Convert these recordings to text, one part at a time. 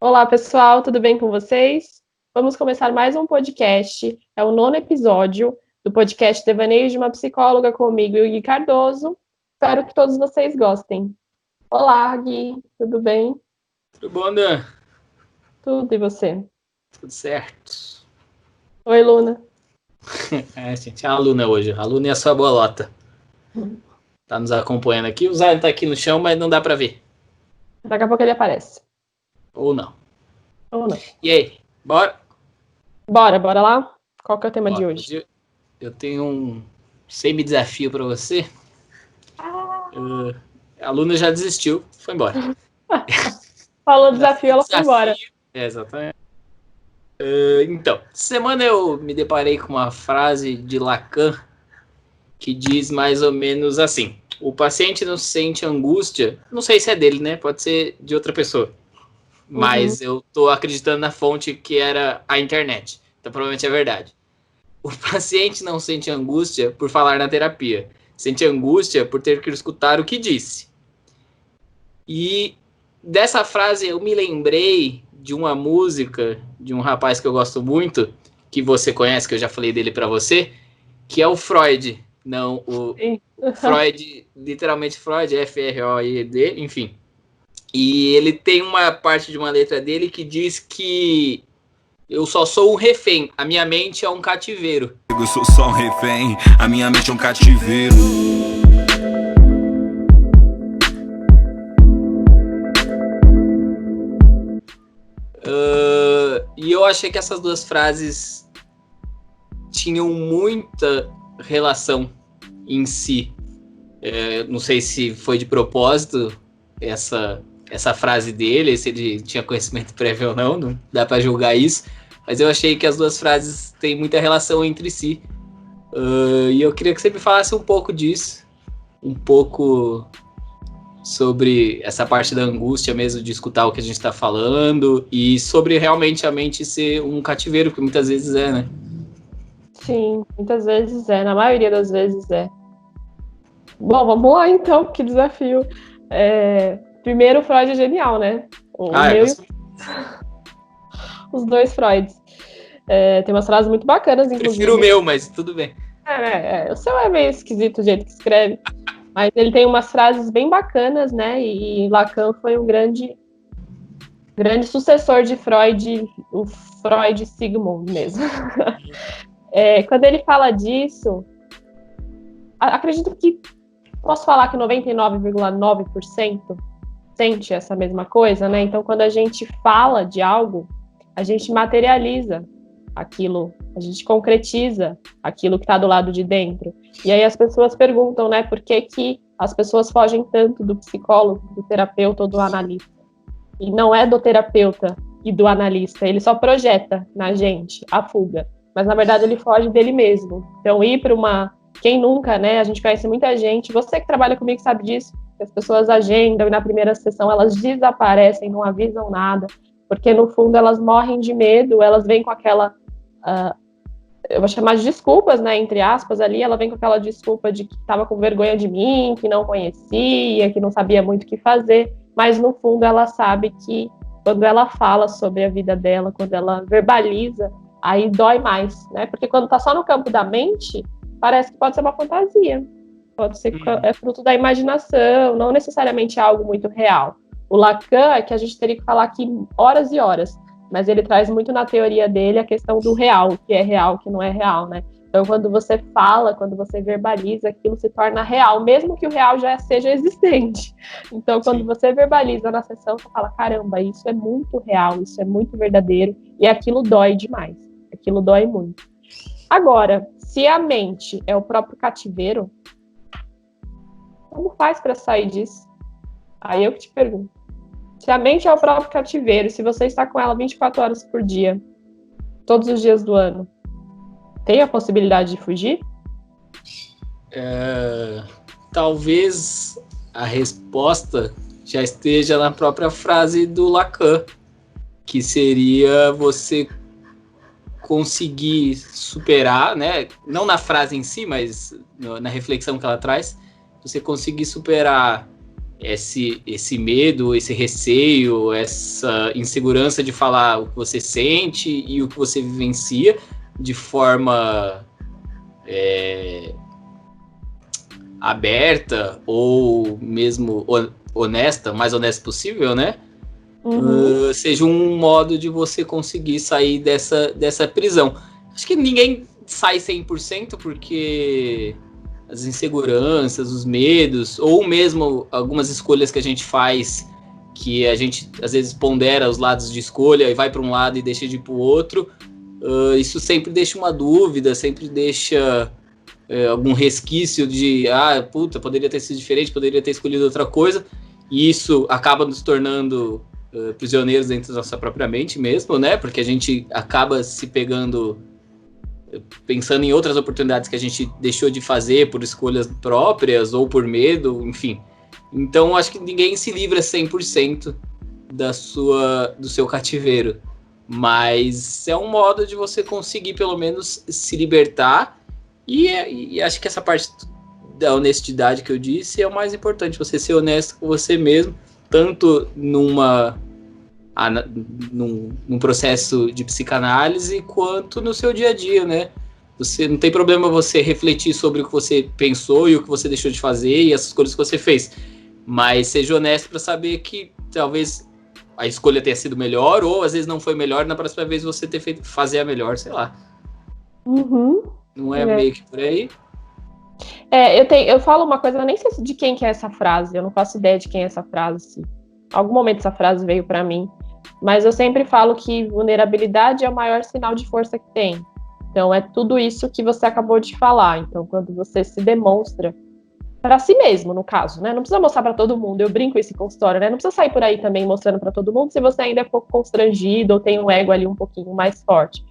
Olá, pessoal, tudo bem com vocês? Vamos começar mais um podcast. É o 9º episódio do podcast Devaneios de uma Psicóloga comigo e o Gui Cardoso. Espero que todos vocês gostem. Olá, Gui, tudo bem? Tudo bom, Dan? Tudo, e você? Tudo certo. Oi, Luna. Gente, a aluna hoje. A aluna e a sua bolota. Tá nos acompanhando aqui. O Zion tá aqui no chão, mas não dá pra ver. Daqui a pouco ele aparece. Ou não. Ou não. E aí, bora? Bora lá? Qual que é o tema de Bora. hoje? Hoje eu tenho um semi-desafio pra você. A aluna já desistiu, foi embora. Falou desafio, ela foi embora. Exatamente. Então, semana eu me deparei com uma frase de Lacan que diz mais ou menos assim: o paciente não sente angústia, não sei se é dele, né? Pode ser de outra pessoa, mas eu tô acreditando na fonte que era a internet, então provavelmente é verdade. O paciente não sente angústia por falar na terapia, sente angústia por ter que escutar o que disse. E dessa frase eu me lembrei de uma música de um rapaz que eu gosto muito, que você conhece, que eu já falei dele para você, que é o Freud. Não, o Freud, literalmente Freud, F-R-O-I-D, enfim. E ele tem uma parte de uma letra dele que diz que eu só sou um refém, a minha mente é um cativeiro. Eu sou só um refém, a minha mente é um cativeiro. E eu achei que essas duas frases tinham muita relação em si. Não sei se foi de propósito essa frase dele, se ele tinha conhecimento prévio ou não dá para julgar isso, mas eu achei que as duas frases têm muita relação entre si. E eu queria que você me falasse um pouco disso, um pouco sobre essa parte da angústia mesmo, de escutar o que a gente está falando, e sobre realmente a mente ser um cativeiro, porque muitas vezes é, né? Sim, muitas vezes é, na maioria das vezes é. Bom, vamos lá então, que desafio. Primeiro, o Freud é genial, né? Os dois Freuds. Tem umas frases muito bacanas, inclusive. Prefiro o meu, mas tudo bem. O seu é meio esquisito o jeito que escreve. Mas ele tem umas frases bem bacanas, né? E Lacan foi um grande sucessor de Freud, o Freud Sigmund mesmo. Quando ele fala disso, acredito que posso falar que 99,9% sente essa mesma coisa, né? Então, quando a gente fala de algo, a gente materializa aquilo, a gente concretiza aquilo que está do lado de dentro. E aí as pessoas perguntam, né, por que as pessoas fogem tanto do psicólogo, do terapeuta ou do analista? E não é do terapeuta e do analista, ele só projeta na gente a fuga, mas na verdade ele foge dele mesmo. Então, ir para uma... Quem nunca, né? A gente conhece muita gente, você que trabalha comigo sabe disso, que as pessoas agendam e na primeira sessão elas desaparecem, não avisam nada, porque no fundo elas morrem de medo, elas vêm com aquela... eu vou chamar de desculpas, né, entre aspas, ali, ela vem com aquela desculpa de que estava com vergonha de mim, que não conhecia, que não sabia muito o que fazer, mas no fundo ela sabe que quando ela fala sobre a vida dela, quando ela verbaliza, aí dói mais, né, porque quando tá só no campo da mente, parece que pode ser uma fantasia, pode ser que é fruto da imaginação, não necessariamente é algo muito real. O Lacan é que a gente teria que falar aqui horas e horas, mas ele traz muito na teoria dele a questão do real, o que é real, o que não é real, né? Então, quando você fala, quando você verbaliza, aquilo se torna real, mesmo que o real já seja existente. Então, quando você verbaliza na sessão, você fala, caramba, isso é muito real, isso é muito verdadeiro, e aquilo dói demais, aquilo dói muito. Agora, se a mente é o próprio cativeiro, como faz para sair disso? Aí eu que te pergunto. Se a mente é o próprio cativeiro, se você está com ela 24 horas por dia, todos os dias do ano, tem a possibilidade de fugir? Talvez a resposta já esteja na própria frase do Lacan, que seria você conseguir superar, né? Não na frase em si, mas na reflexão que ela traz, você conseguir superar esse medo, esse receio, essa insegurança de falar o que você sente e o que você vivencia de forma aberta ou mesmo honesta, mais honesta possível, né? Seja um modo de você conseguir sair dessa prisão. Acho que ninguém sai 100% porque as inseguranças, os medos, ou mesmo algumas escolhas que a gente faz, que a gente às vezes pondera os lados de escolha e vai para um lado e deixa de ir para o outro, isso sempre deixa uma dúvida, sempre deixa algum resquício de poderia ter sido diferente, poderia ter escolhido outra coisa, e isso acaba nos tornando prisioneiros dentro da nossa própria mente mesmo, né? Porque a gente acaba se pegando pensando em outras oportunidades que a gente deixou de fazer por escolhas próprias ou por medo, enfim. Então, acho que ninguém se livra 100% do seu cativeiro. Mas é um modo de você conseguir, pelo menos, se libertar. E acho que essa parte da honestidade que eu disse é o mais importante. Você ser honesto com você mesmo, tanto num processo de psicanálise quanto no seu dia a dia, né? Você não tem problema você refletir sobre o que você pensou e o que você deixou de fazer e essas coisas que você fez, mas seja honesto para saber que talvez a escolha tenha sido melhor ou às vezes não foi melhor, na próxima vez você fazer a melhor, sei lá. Não é meio que por aí? Eu falo uma coisa, eu nem sei de quem que é essa frase, eu não faço ideia de quem é essa frase. Em algum momento essa frase veio para mim, mas eu sempre falo que vulnerabilidade é o maior sinal de força que tem. Então, é tudo isso que você acabou de falar. Então, quando você se demonstra para si mesmo, no caso, né? Não precisa mostrar para todo mundo. Eu brinco esse consultório, né? Não precisa sair por aí também mostrando para todo mundo se você ainda é pouco constrangido ou tem um ego ali um pouquinho mais forte,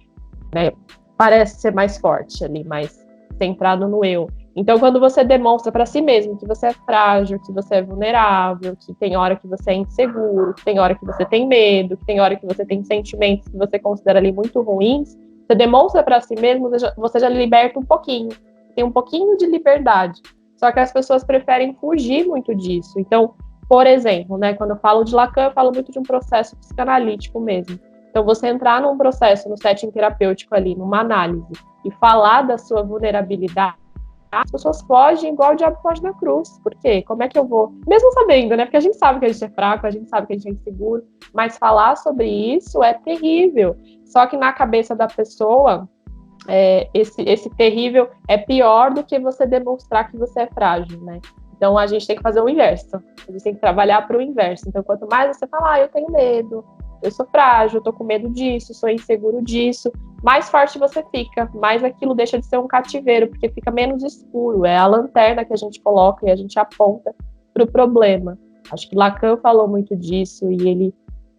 né? Parece ser mais forte ali, mais centrado no eu. Então, quando você demonstra para si mesmo que você é frágil, que você é vulnerável, que tem hora que você é inseguro, que tem hora que você tem medo, que tem hora que você tem sentimentos que você considera ali muito ruins, você demonstra para si mesmo, você já liberta um pouquinho. Tem um pouquinho de liberdade. Só que as pessoas preferem fugir muito disso. Então, por exemplo, né, quando eu falo de Lacan, eu falo muito de um processo psicanalítico mesmo. Então, você entrar num processo, no setting terapêutico ali, numa análise, e falar da sua vulnerabilidade, as pessoas fogem igual o diabo foge da cruz. Por quê? Como é que eu vou? Mesmo sabendo, né? Porque a gente sabe que a gente é fraco, a gente sabe que a gente é inseguro, mas falar sobre isso é terrível. Só que na cabeça da pessoa, esse terrível é pior do que você demonstrar que você é frágil, né? Então, a gente tem que fazer o inverso. A gente tem que trabalhar para o inverso. Então, quanto mais você fala, eu tenho medo, eu sou frágil, eu tô com medo disso, sou inseguro disso, mais forte você fica, mais aquilo deixa de ser um cativeiro, porque fica menos escuro, é a lanterna que a gente coloca e a gente aponta para o problema. Acho que Lacan falou muito disso e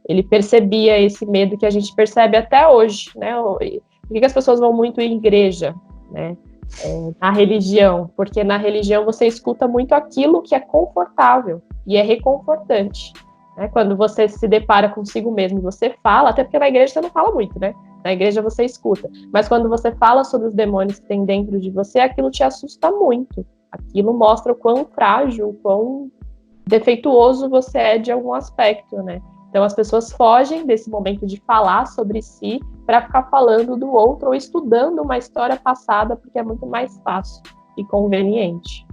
ele percebia esse medo que a gente percebe até hoje, né? Por que as pessoas vão muito em igreja, né? Na religião, porque na religião você escuta muito aquilo que é confortável e é reconfortante. Né? Quando você se depara consigo mesmo, você fala, até porque na igreja você não fala muito, né? Na igreja você escuta. Mas quando você fala sobre os demônios que tem dentro de você, aquilo te assusta muito. Aquilo mostra o quão frágil, o quão defeituoso você é de algum aspecto, né? Então as pessoas fogem desse momento de falar sobre si para ficar falando do outro ou estudando uma história passada, porque é muito mais fácil e conveniente.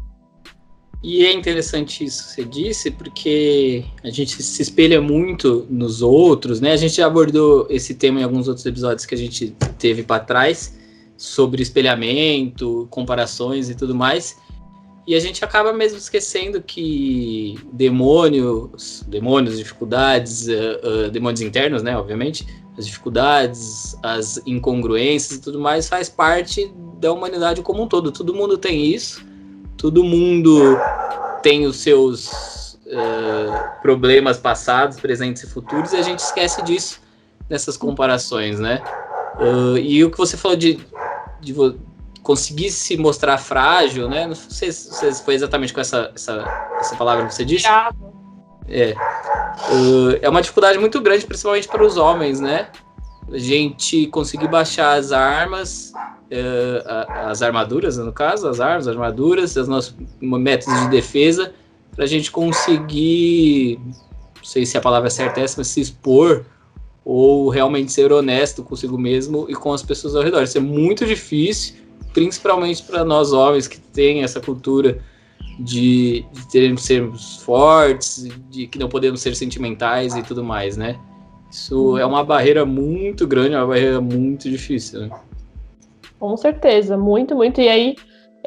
E é interessante isso que você disse, porque a gente se espelha muito nos outros, né? A gente já abordou esse tema em alguns outros episódios que a gente teve para trás, sobre espelhamento, comparações e tudo mais. E a gente acaba mesmo esquecendo que demônios, dificuldades, demônios internos, né? Obviamente, as dificuldades, as incongruências e tudo mais faz parte da humanidade como um todo. Todo mundo tem isso. Todo mundo tem os seus problemas passados, presentes e futuros, e a gente esquece disso nessas comparações, né? E o que você falou de conseguir se mostrar frágil, né? Não sei se foi exatamente com essa palavra que você disse. É uma dificuldade muito grande, principalmente para os homens, né? A gente conseguir baixar as armas, as armaduras, no caso, as armas, as armaduras, os nossos métodos de defesa, para a gente conseguir, não sei se a palavra certa é essa, mas se expor ou realmente ser honesto consigo mesmo e com as pessoas ao redor. Isso é muito difícil, principalmente para nós homens que têm essa cultura de sermos fortes, de que não podemos ser sentimentais e tudo mais, né? Isso é uma barreira muito grande, uma barreira muito difícil, né? Com certeza, muito, muito. E aí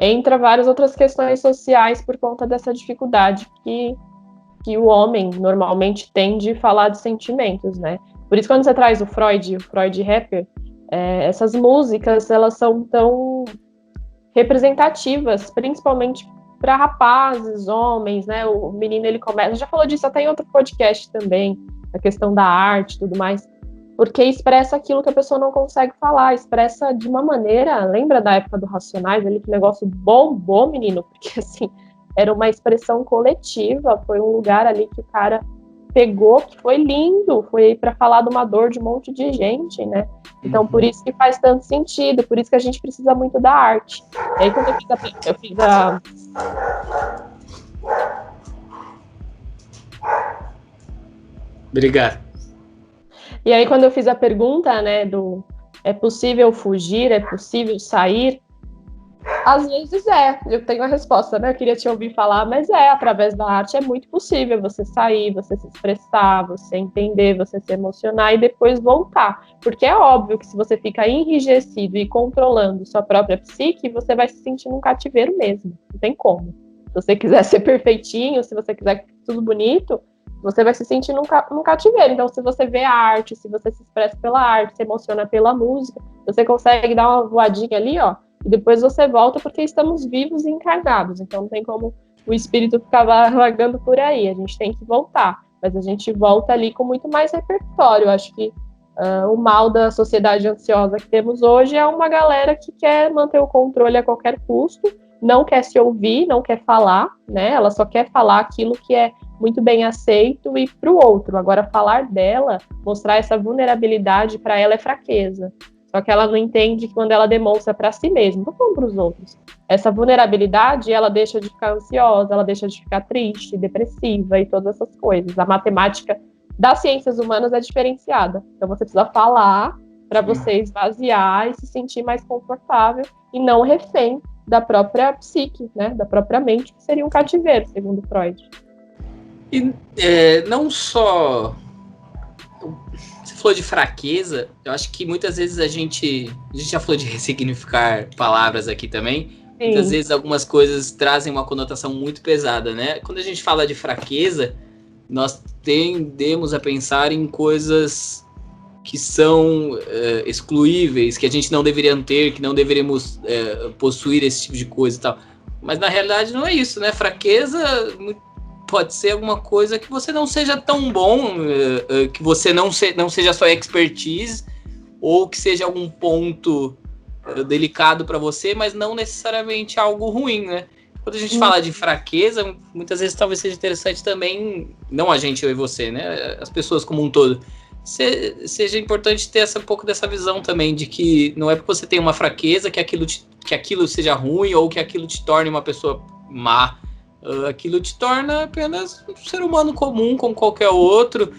entra várias outras questões sociais por conta dessa dificuldade que o homem normalmente tem de falar de sentimentos, né? Por isso, quando você traz o Freud rapper, essas músicas, elas são tão representativas, principalmente para rapazes, homens, né? O menino, ele começa... A gente já falou disso até em outro podcast também, a questão da arte e tudo mais, porque expressa aquilo que a pessoa não consegue falar, expressa de uma maneira... Lembra da época do Racionais, ali, que o negócio bombou, menino? Porque, assim, era uma expressão coletiva, foi um lugar ali que o cara pegou, que foi lindo, foi para falar de uma dor de um monte de gente, né? Então, por isso que faz tanto sentido, por isso que a gente precisa muito da arte. E aí, quando eu fiz a... Obrigado. E aí, quando eu fiz a pergunta, né, é possível fugir, é possível sair? Às vezes eu tenho a resposta, né? Eu queria te ouvir falar, mas através da arte é muito possível você sair, você se expressar, você entender, você se emocionar e depois voltar. Porque é óbvio que se você fica enrijecido e controlando sua própria psique, você vai se sentir num cativeiro mesmo. Não tem como. Se você quiser ser perfeitinho, se você quiser tudo bonito, você vai se sentir num cativeiro. Então, se você vê a arte, se você se expressa pela arte, se emociona pela música, você consegue dar uma voadinha ali, ó, e depois você volta, porque estamos vivos e encarnados, então não tem como o espírito ficar vagando por aí, a gente tem que voltar, mas a gente volta ali com muito mais repertório. Eu acho que o mal da sociedade ansiosa que temos hoje é uma galera que quer manter o controle a qualquer custo, não quer se ouvir, não quer falar, né? Ela só quer falar aquilo que é muito bem aceito e para o outro. Agora, falar dela, mostrar essa vulnerabilidade, para ela é fraqueza. Só que ela não entende que quando ela demonstra para si mesma, não falando para os outros, essa vulnerabilidade, ela deixa de ficar ansiosa, ela deixa de ficar triste, depressiva e todas essas coisas. A matemática das ciências humanas é diferenciada. Então você precisa falar para você esvaziar e se sentir mais confortável e não refém da própria psique, né? Da própria mente, que seria um cativeiro, segundo Freud. E não só... Você falou de fraqueza, eu acho que muitas vezes a gente já falou de ressignificar palavras aqui também. Sim. Muitas vezes algumas coisas trazem uma conotação muito pesada, né? Quando a gente fala de fraqueza, nós tendemos a pensar em coisas que são excluíveis, que a gente não deveria ter, que não deveríamos possuir esse tipo de coisa e tal. Mas na realidade não é isso, né? Fraqueza pode ser alguma coisa que você não seja tão bom, que você não seja sua expertise, ou que seja algum ponto delicado para você, mas não necessariamente algo ruim, né? Quando a gente fala de fraqueza, muitas vezes talvez seja interessante também, não a gente, eu e você, né? As pessoas como um todo. Seja importante ter um pouco dessa visão também, de que não é porque você tem uma fraqueza que aquilo seja ruim, ou que aquilo te torne uma pessoa má. Aquilo te torna apenas um ser humano comum, como qualquer outro,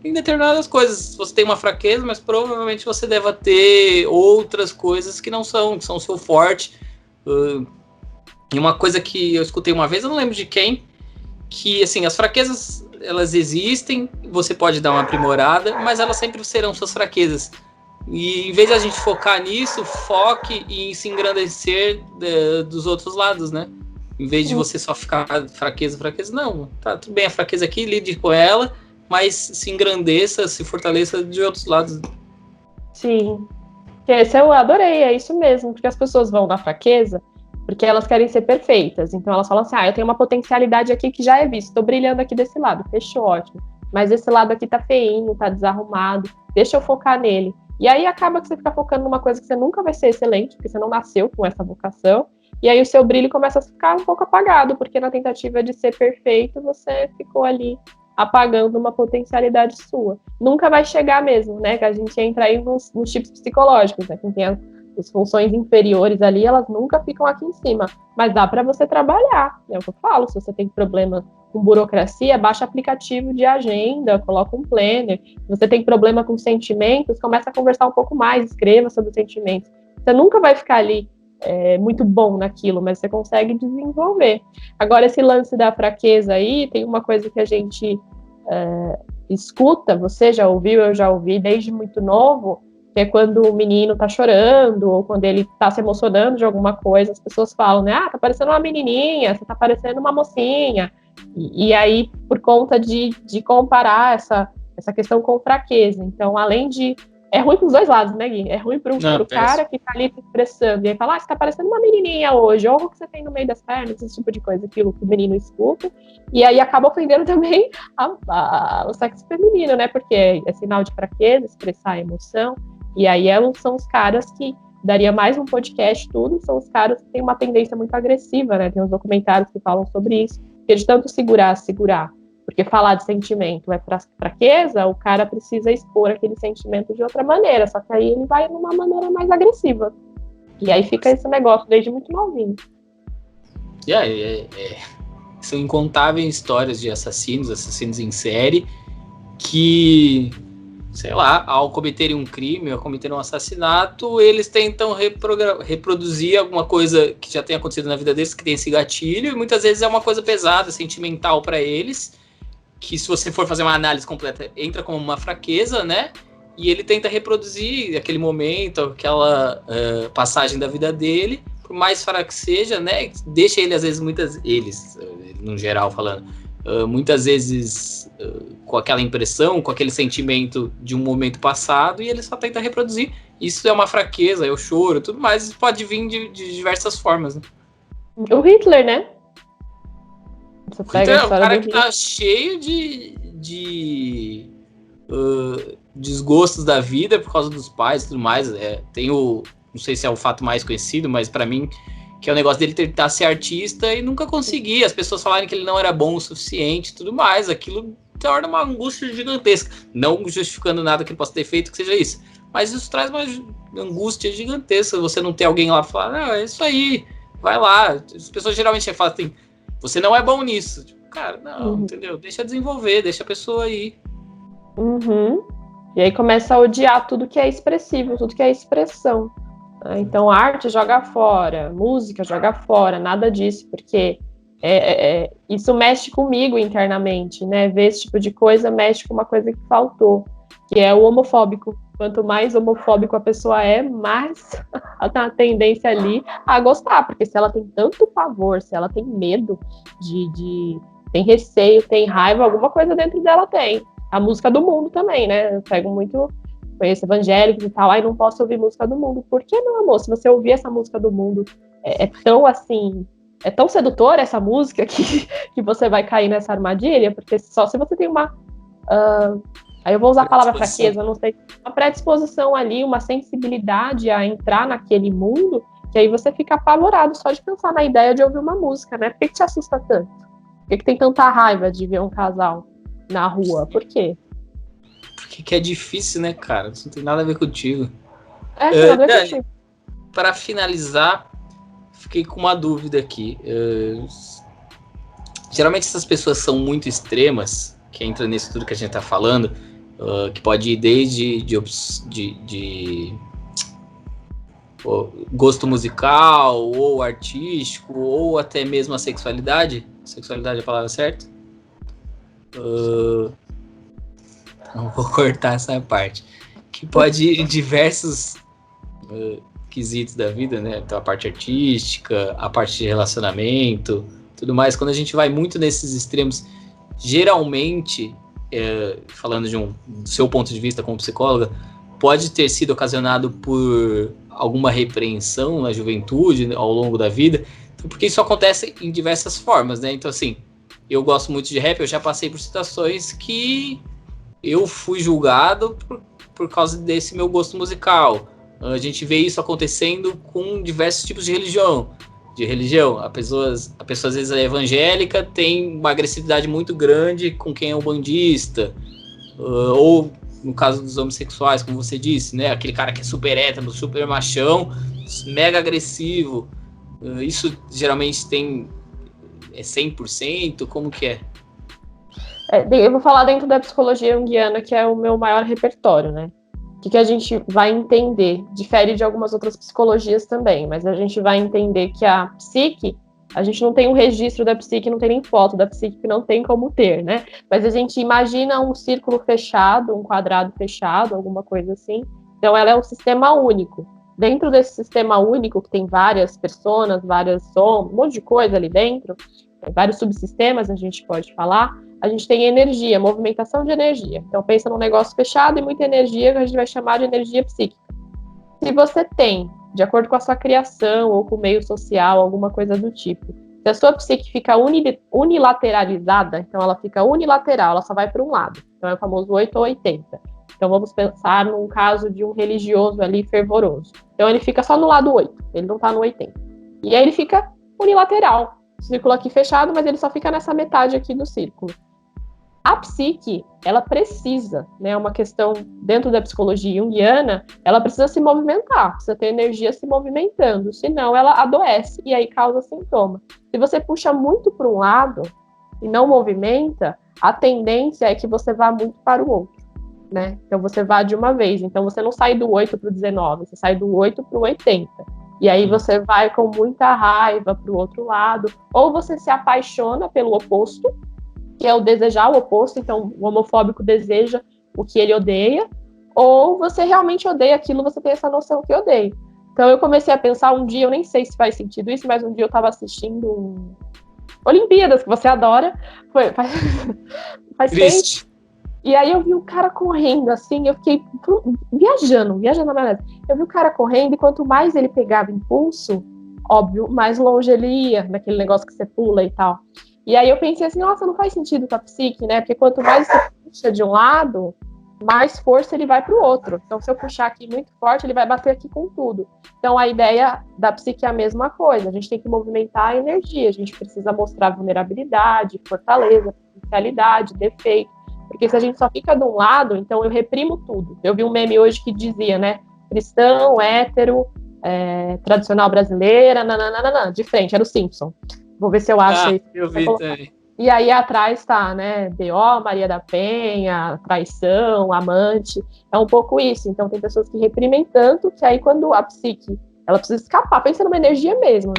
em determinadas coisas. Você tem uma fraqueza, mas provavelmente você deva ter outras coisas que não são, que são o seu forte. E uma coisa que eu escutei uma vez, eu não lembro de quem, que assim, as fraquezas, elas existem, você pode dar uma aprimorada, mas elas sempre serão suas fraquezas. E em vez de a gente focar nisso, foque em se engrandecer dos outros lados, né? Em vez de você só ficar fraqueza, não, tá tudo bem, a fraqueza aqui, lide com ela, mas se engrandeça, se fortaleça de outros lados. Sim, esse eu adorei, é isso mesmo, porque as pessoas vão na fraqueza porque elas querem ser perfeitas, então elas falam assim, eu tenho uma potencialidade aqui que já é vista, tô brilhando aqui desse lado, fechou, ótimo, mas esse lado aqui tá feinho, tá desarrumado, deixa eu focar nele. E aí acaba que você fica focando numa coisa que você nunca vai ser excelente, porque você não nasceu com essa vocação. E aí o seu brilho começa a ficar um pouco apagado, porque na tentativa de ser perfeito, você ficou ali apagando uma potencialidade sua. Nunca vai chegar mesmo, né? Que a gente entra aí nos chips psicológicos, né? Quem tem as funções inferiores ali, elas nunca ficam aqui em cima. Mas dá para você trabalhar, é o que eu falo. Se você tem problema com burocracia, baixa aplicativo de agenda, coloca um planner. Se você tem problema com sentimentos, começa a conversar um pouco mais, escreva sobre os sentimentos. Você nunca vai ficar ali muito bom naquilo, mas você consegue desenvolver. Agora, esse lance da fraqueza aí, tem uma coisa que a gente escuta, você já ouviu, eu já ouvi desde muito novo, que é quando o menino tá chorando, ou quando ele tá se emocionando de alguma coisa, as pessoas falam, né, tá parecendo uma menininha, você tá parecendo uma mocinha, e aí, por conta de comparar essa questão com fraqueza, então, além de... É ruim pros dois lados, né, Gui? É ruim pro cara que tá ali se expressando, e aí fala, você tá parecendo uma menininha hoje, ou o que você tem no meio das pernas, esse tipo de coisa, aquilo que o menino escuta, e aí acaba ofendendo também o sexo feminino, né, porque é sinal de fraqueza, expressar a emoção. E aí são os caras que, daria mais um podcast, tudo, são os caras que têm uma tendência muito agressiva, né? Tem uns documentários que falam sobre isso, que de tanto segurar, porque falar de sentimento é fraqueza, o cara precisa expor aquele sentimento de outra maneira, só que aí ele vai numa maneira mais agressiva. E aí fica esse negócio desde muito novinho. São incontáveis histórias de assassinos em série, que... sei lá, ao cometerem um crime, ao cometerem um assassinato, eles tentam reproduzir alguma coisa que já tenha acontecido na vida deles, que tem esse gatilho, e muitas vezes é uma coisa pesada, sentimental para eles, que se você for fazer uma análise completa, entra como uma fraqueza, né? E ele tenta reproduzir aquele momento, aquela passagem da vida dele, por mais fraco que seja, né? Deixa ele, às vezes, no geral falando, muitas vezes com aquela impressão, com aquele sentimento de um momento passado, e ele só tenta reproduzir. Isso é uma fraqueza, é o choro, tudo mais. Isso pode vir de diversas formas, né? O Hitler, né? Você pega Hitler é um cara que tá cheio de desgostos da vida por causa dos pais e tudo mais. Tem não sei se é o fato mais conhecido, mas pra mim, que é o negócio dele tentar ser artista e nunca conseguir. As pessoas falarem que ele não era bom o suficiente e tudo mais. Aquilo torna uma angústia gigantesca. Não justificando nada que ele possa ter feito que seja isso. Mas isso traz uma angústia gigantesca. Você não ter alguém lá pra falar, não, é isso aí, vai lá. As pessoas geralmente falam assim, você não é bom nisso. Tipo, cara, não, entendeu? Deixa desenvolver, deixa a pessoa ir. E aí começa a odiar tudo que é expressivo, tudo que é expressão. Então, arte joga fora, música joga fora, nada disso, porque isso mexe comigo internamente, né? Ver esse tipo de coisa mexe com uma coisa que faltou, que é o homofóbico. Quanto mais homofóbico a pessoa é, mais ela tem a tendência ali a gostar, porque se ela tem tanto pavor, se ela tem medo tem receio, tem raiva, alguma coisa dentro dela tem. A música do mundo também, né? Eu pego muito... conheço evangélicos e tal, aí não posso ouvir música do mundo. Por que, meu amor? Se você ouvir essa música do mundo, é tão assim, é tão sedutora essa música que você vai cair nessa armadilha, porque só se você tem uma... aí eu vou usar a palavra fraqueza, não sei, uma predisposição ali, uma sensibilidade a entrar naquele mundo, que aí você fica apavorado só de pensar na ideia de ouvir uma música, né? Por que te assusta tanto? Por que tem tanta raiva de ver um casal na rua? Por quê? Que é difícil, né, cara? Isso não tem nada a ver contigo. Dani, para finalizar, fiquei com uma dúvida aqui. Geralmente essas pessoas são muito extremas, que entra nisso tudo que a gente tá falando, que pode ir desde gosto musical, ou artístico, ou até mesmo a sexualidade. Sexualidade é a palavra certa? Não vou cortar essa parte. Que pode ir em diversos quesitos da vida, né? Então a parte artística, a parte de relacionamento, tudo mais. Quando a gente vai muito nesses extremos, geralmente, falando do seu ponto de vista como psicóloga, pode ter sido ocasionado por alguma repreensão na juventude, ao longo da vida, porque isso acontece em diversas formas, né? Então, assim, eu gosto muito de rap, eu já passei por situações que eu fui julgado por causa desse meu gosto musical. A gente vê isso acontecendo com diversos tipos de religião. A pessoa às vezes é evangélica, tem uma agressividade muito grande com quem é umbandista, ou no caso dos homossexuais, como você disse, né? Aquele cara que é super hétero, super machão, mega agressivo. Isso geralmente é 100%? Como que é? Eu vou falar dentro da psicologia junguiana, que é o meu maior repertório, né? O que a gente vai entender? Difere de algumas outras psicologias também, mas a gente vai entender que a psique, a gente não tem um registro da psique, não tem nem foto da psique, não tem como ter, né? Mas a gente imagina um círculo fechado, um quadrado fechado, alguma coisa assim. Então, ela é um sistema único. Dentro desse sistema único, que tem várias personas, várias sombras, um monte de coisa ali dentro, vários subsistemas, a gente pode falar, a gente tem energia, movimentação de energia. Então, pensa num negócio fechado e muita energia, que a gente vai chamar de energia psíquica. Se você tem, de acordo com a sua criação ou com o meio social, alguma coisa do tipo, se a sua psique fica unilateralizada, então ela fica unilateral, ela só vai para um lado. Então, é o famoso 8 ou 80. Então, vamos pensar num caso de um religioso ali fervoroso. Então, ele fica só no lado 8, ele não está no 80. E aí ele fica unilateral. Círculo aqui fechado, mas ele só fica nessa metade aqui do círculo. A psique, ela precisa, né, uma questão dentro da psicologia junguiana, ela precisa se movimentar, precisa ter energia se movimentando, senão ela adoece e aí causa sintoma. Se você puxa muito para um lado e não movimenta, a tendência é que você vá muito para o outro, né? Então você vá de uma vez, então você não sai do 8 para o 19, você sai do 8 para o 80. E aí você vai com muita raiva para o outro lado, ou você se apaixona pelo oposto, que é o desejar o oposto, então o homofóbico deseja o que ele odeia, ou você realmente odeia aquilo, você tem essa noção que odeia. Então eu comecei a pensar um dia, eu nem sei se faz sentido isso, mas um dia eu estava assistindo Olimpíadas, que você adora, faz Triste. tempo, e aí eu vi o cara correndo, assim, eu fiquei viajando na maionese. Eu vi o cara correndo, e quanto mais ele pegava impulso, óbvio, mais longe ele ia, naquele negócio que você pula e tal. E aí eu pensei assim, nossa, não faz sentido com a psique, né? Porque quanto mais você puxa de um lado, mais força ele vai para o outro. Então, se eu puxar aqui muito forte, ele vai bater aqui com tudo. Então, a ideia da psique é a mesma coisa. A gente tem que movimentar a energia. A gente precisa mostrar vulnerabilidade, fortaleza, potencialidade, defeito. Porque se a gente só fica de um lado, então eu reprimo tudo. Eu vi um meme hoje que dizia, né? Cristão, hétero, tradicional brasileira, nananana, de frente, era o Simpson. Vou ver se eu acho aí. Eu vi também. E aí atrás tá, né, B.O., Maria da Penha, traição, amante. É um pouco isso. Então tem pessoas que reprimem tanto que aí quando a psique, ela precisa escapar, pensa numa energia mesmo.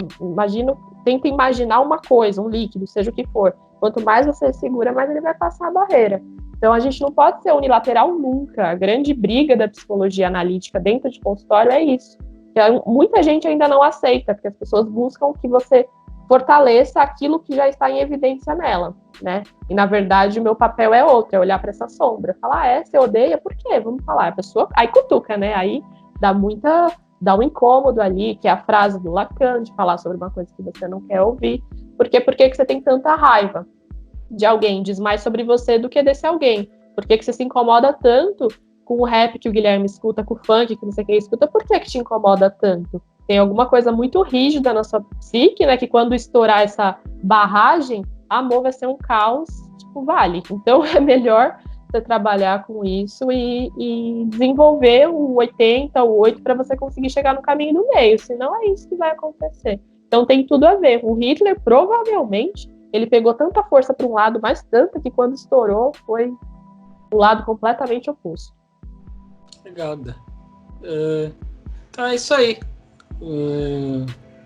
Tenta imaginar uma coisa, um líquido, seja o que for. Quanto mais você segura, mais ele vai passar a barreira. Então a gente não pode ser unilateral nunca. A grande briga da psicologia analítica dentro de consultório é isso. Muita gente ainda não aceita, porque as pessoas buscam que você fortaleça aquilo que já está em evidência nela, né? E, na verdade, o meu papel é outro, é olhar para essa sombra, falar, você odeia, por quê? Vamos falar, a pessoa, aí cutuca, né? Aí dá um incômodo ali, que é a frase do Lacan, de falar sobre uma coisa que você não quer ouvir. Por que você tem tanta raiva de alguém? Diz mais sobre você do que desse alguém. Por que você se incomoda tanto com o rap que o Guilherme escuta, com o funk que não sei quem escuta? Por que te incomoda tanto? Tem alguma coisa muito rígida na sua psique, né? Que quando estourar essa barragem, amor, vai ser um caos, tipo, vale. Então é melhor você trabalhar com isso e desenvolver o 80, o 8, para você conseguir chegar no caminho do meio. Senão é isso que vai acontecer. Então tem tudo a ver. O Hitler, provavelmente, ele pegou tanta força para um lado, mas tanta, que quando estourou, foi o lado completamente oposto. Legal. Então é isso aí.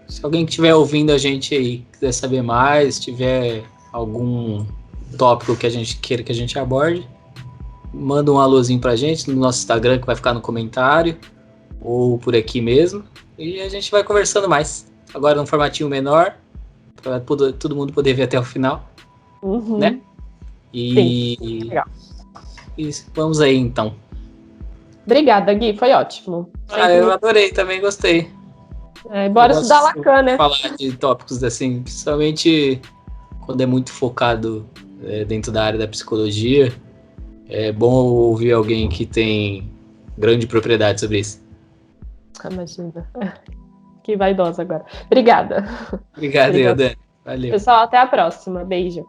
Se alguém que estiver ouvindo a gente aí quiser saber mais, tiver algum tópico que a gente queira que a gente aborde, manda um alôzinho pra gente no nosso Instagram, que vai ficar no comentário, ou por aqui mesmo, e a gente vai conversando mais. Agora num formatinho menor, para todo mundo poder ver até o final, né? Sim, legal. E vamos aí então. Obrigada, Gui, foi ótimo. Eu adorei, também gostei. Bora estudar Lacan, né? Falar de tópicos assim, principalmente quando é muito focado dentro da área da psicologia. É bom ouvir alguém que tem grande propriedade sobre isso. Imagina. Que vaidosa agora. Obrigada. Obrigado, Dani. Valeu. Pessoal, até a próxima. Beijo.